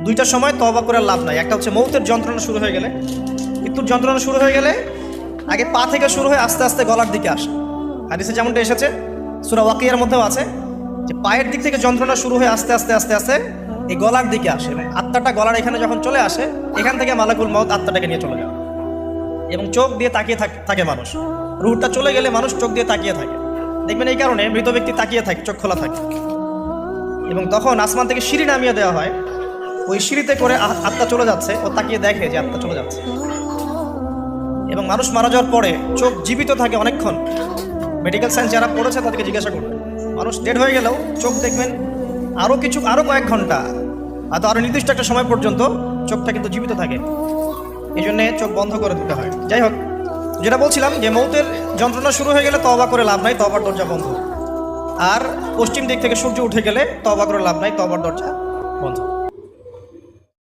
দুইটার সময় তওবা করে লাভ নাই। একটা হচ্ছে মৌতের যন্ত্রণা শুরু হয়ে গেলে, মৃত্যুর যন্ত্রণা শুরু হয়ে গেলে আগে পা থেকে শুরু হয়ে আস্তে আস্তে গলার দিকে আসে। হাদিসে যেমনটা এসেছে, সূরা ওয়াকিয়ার মধ্যেও আছে যে পায়ের দিক থেকে যন্ত্রণা শুরু হয়ে আস্তে আস্তে আস্তে আস্তে এই গলার দিকে আসে, এবং আত্মাটা গলার এখানে যখন চলে আসে, এখান থেকে মালাকুল মউত আত্মাটাকে নিয়ে চলে যায় এবং চোখ দিয়ে তাকিয়ে থাকে মানুষ। রুহটা চলে গেলে মানুষ চোখ দিয়ে তাকিয়ে থাকে, দেখবেন এই কারণে মৃত ব্যক্তি তাকিয়ে থাকে, চোখ খোলা থাকে। এবং তখন আসমান থেকে সিঁড়ি নামিয়ে দেওয়া হয়, ওই সিঁড়িতে করে আত্মা চলে যাচ্ছে, ও তাকিয়ে দেখে যে আত্মা চলে যাচ্ছে। এবং মানুষ মারা যাওয়ার পরে চোখ জীবিত থাকে অনেকক্ষণ। মেডিকেল সায়েন্স যারা পড়েছে তাদেরকে জিজ্ঞাসা করবে, মানুষ ডেড হয়ে গেলেও চোখ দেখবেন আরও কয়েক ঘন্টা, হয়তো আরও নির্দিষ্ট একটা সময় পর্যন্ত চোখটা কিন্তু জীবিত থাকে। এই জন্যে চোখ বন্ধ করে দিতে হয়। যাই হোক, যেটা বলছিলাম যে মৌতের যন্ত্রণা শুরু হয়ে গেলে তওবা করে লাভ নাই, তওবার দরজা বন্ধ। আর পশ্চিম দিক থেকে সূর্য উঠে গেলে তওবা করে লাভ নাই, তওবার দরজা বন্ধ।